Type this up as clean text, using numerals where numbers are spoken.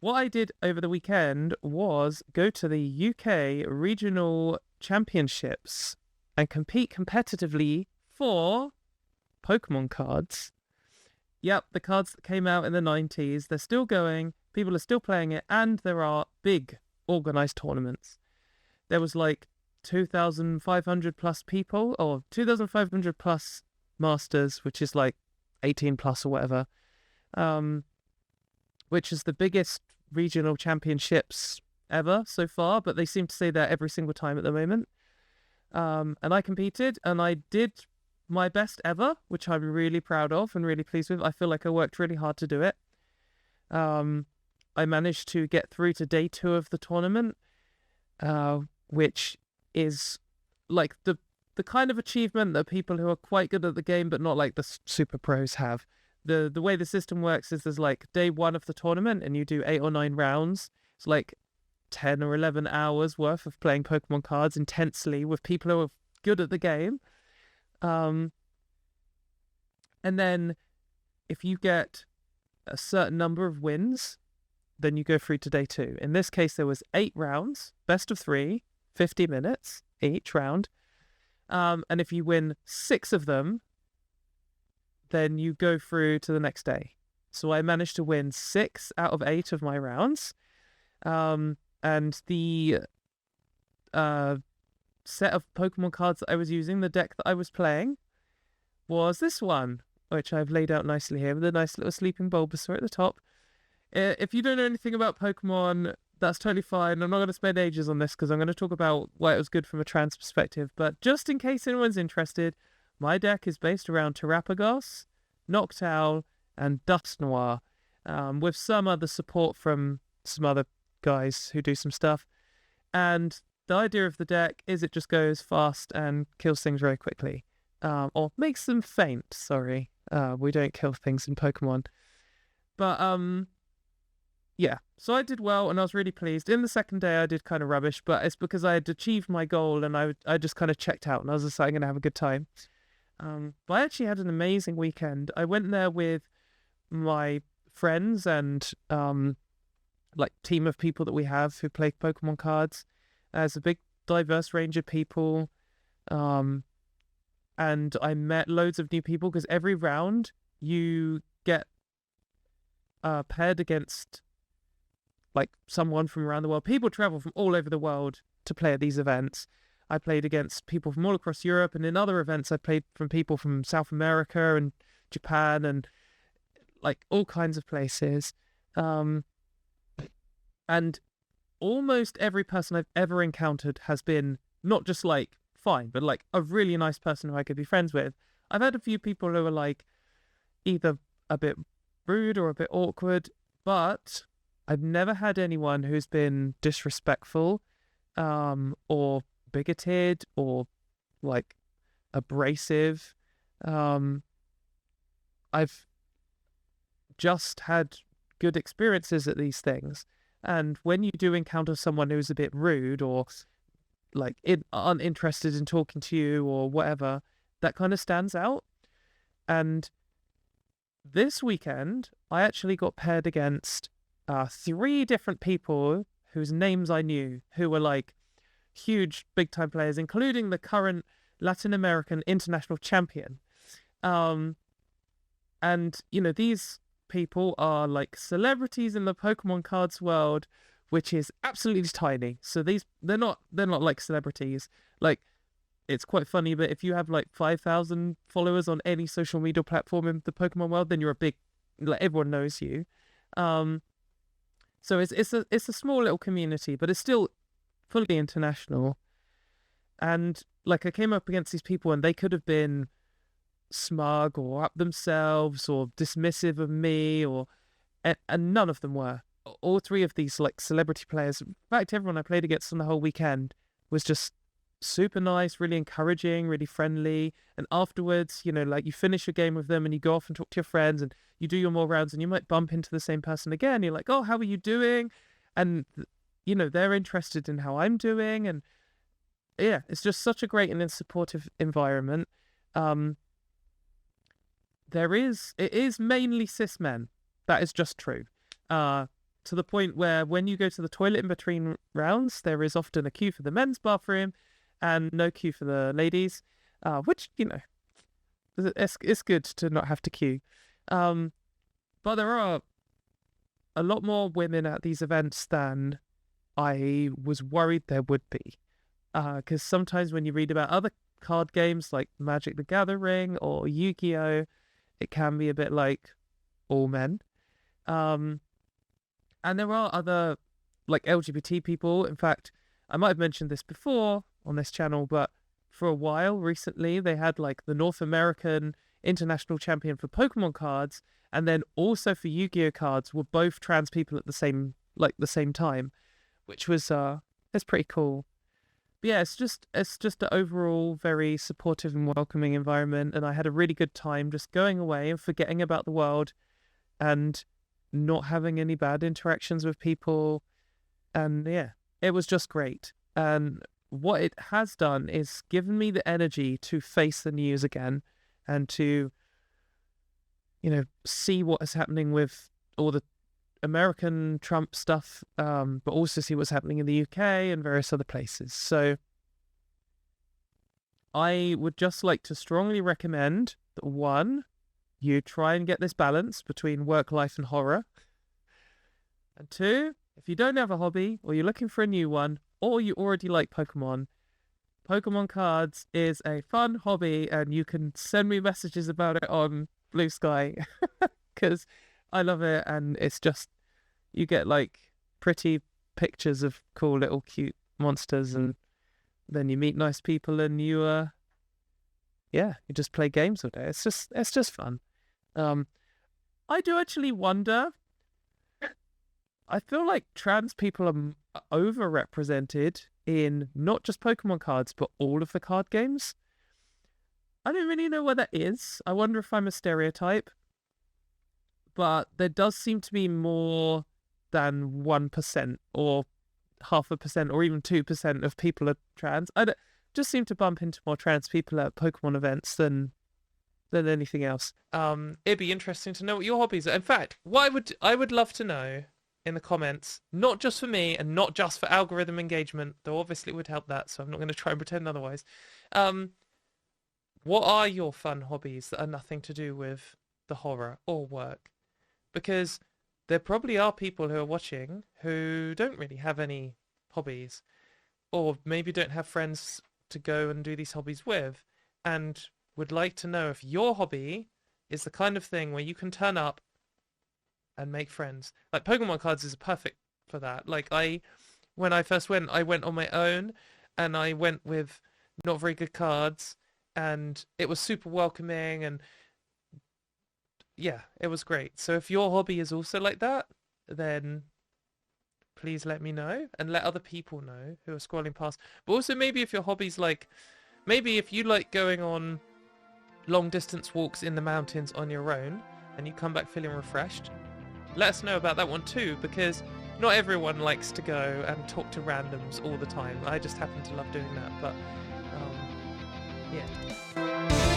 what I did over the weekend was go to the UK regional championships and compete competitively for Pokemon cards. Yep, the cards that came out in the 90s, they're still going, people are still playing it, and there are big organized tournaments. There was like 2,500 plus people, or 2,500 plus masters, which is like 18 plus or whatever, which is the biggest regional championships ever so far, but they seem to say that every single time at the moment. And I competed, and I did my best ever, which I'm really proud of and really pleased with. I feel like I worked really hard to do it. I managed to get through to day 2 of the tournament, which is like the kind of achievement that people who are quite good at the game but not like the super pros have. The way the system works is there's like day 1 of the tournament and you do 8 or 9 rounds. It's like 10 or 11 hours worth of playing Pokemon cards intensely with people who are good at the game. And then if you get a certain number of wins, then you go through to day 2. In this case, there was 8 rounds, best of 3, 50 minutes each round. And if you win 6 of them, then you go through to the next day. So I managed to win 6 out of 8 of my rounds. And the set of Pokemon cards that I was using, the deck that I was playing, was this one, which I've laid out nicely here with a nice little sleeping Bulbasaur at the top. If you don't know anything about Pokemon, that's totally fine. I'm not going to spend ages on this because I'm going to talk about why it was good from a trans perspective. But just in case anyone's interested, my deck is based around Terapagos, Noctowl, and Dusknoir, with some other support from some other guys who do some stuff. And the idea of the deck is it just goes fast and kills things very quickly. Or makes them faint, sorry. We don't kill things in Pokemon. But, yeah. So I did well and I was really pleased. In the second day I did kind of rubbish, but it's because I had achieved my goal and I just kind of checked out and I was just like, I'm going to have a good time. But I actually had an amazing weekend. I went there with my friends and, like, team of people that we have who play Pokemon cards. There's a big diverse range of people, and I met loads of new people because every round you get paired against like someone from around the world. People travel from all over the world to play at these events. I played against people from all across Europe, and in other events I played from people from South America and Japan and like all kinds of places. And almost every person I've ever encountered has been not just like fine, but like a really nice person who I could be friends with. I've had a few people who are like either a bit rude or a bit awkward, but I've never had anyone who's been disrespectful, or bigoted or like abrasive. I've just had good experiences at these things. And when you do encounter someone who's a bit rude or like uninterested in talking to you or whatever, that kind of stands out. And this weekend, I actually got paired against 3 different people whose names I knew, who were like huge big time players, including the current Latin American international champion. And, you know, these people are like celebrities in the Pokemon cards world, which is absolutely tiny. So they're not like celebrities. Like, it's quite funny, but if you have like 5,000 followers on any social media platform in the Pokemon world, then you're a big, like, everyone knows you. So it's a small little community, but it's still fully international. And like, I came up against these people and they could have been smug or up themselves or dismissive of me, and none of them were. All 3 of these like celebrity players, in fact everyone I played against on the whole weekend, was just super nice, really encouraging, really friendly. And afterwards, you know, like, you finish a game with them and you go off and talk to your friends and you do your more rounds and you might bump into the same person again. You're like, oh, how are you doing? And, you know, they're interested in how I'm doing. And yeah, it's just such a great and supportive environment. It is mainly cis men. That is just true. to the point where when you go to the toilet in between rounds, there is often a queue for the men's bathroom and no queue for the ladies, which, you know, it's good to not have to queue. But there are a lot more women at these events than I was worried there would be. Because sometimes when you read about other card games like Magic the Gathering or Yu-Gi-Oh, it can be a bit like all men. And there are other like LGBT people. In fact, I might have mentioned this before on this channel, but for a while recently, they had like the North American international champion for Pokemon cards, and then also for Yu-Gi-Oh cards were both trans people at the same time, which was it's pretty cool. But yeah, it's just an overall very supportive and welcoming environment, and I had a really good time just going away and forgetting about the world and not having any bad interactions with people. And yeah, it was just great. And what it has done is given me the energy to face the news again and to, you know, see what is happening with all the American Trump stuff, but also see what's happening in the UK and various other places. So I would just like to strongly recommend that, one, you try and get this balance between work life and horror. And two, if you don't have a hobby or you're looking for a new one, or you already like Pokemon cards is a fun hobby, and you can send me messages about it on Blue Sky because I love it, and it's just, you get like pretty pictures of cool little cute monsters, and then you meet nice people, and you just play games all day. It's just fun. I do actually wonder, I feel like trans people are overrepresented in not just Pokemon cards, but all of the card games. I don't really know what that is. I wonder if I'm a stereotype. But there does seem to be more than 1% or 0.5% or even 2% of people are trans. Just seem to bump into more trans people at Pokemon events than anything else. It'd be interesting to know what your hobbies are. In fact, what I would love to know in the comments, not just for me and not just for algorithm engagement, though obviously it would help that, so I'm not going to try and pretend otherwise. What are your fun hobbies that are nothing to do with the horror or work? Because there probably are people who are watching who don't really have any hobbies, or maybe don't have friends to go and do these hobbies with, and would like to know if your hobby is the kind of thing where you can turn up and make friends. Like Pokemon cards is perfect for that. Like when I first went, I went on my own, and I went with not very good cards, and it was super welcoming, and yeah, it was great. So if your hobby is also like that, then please let me know, and let other people know who are scrolling past. But also maybe if your hobby's like, maybe if you like going on long distance walks in the mountains on your own and you come back feeling refreshed, let us know about that one too, because not everyone likes to go and talk to randoms all the time. I just happen to love doing that, but yeah.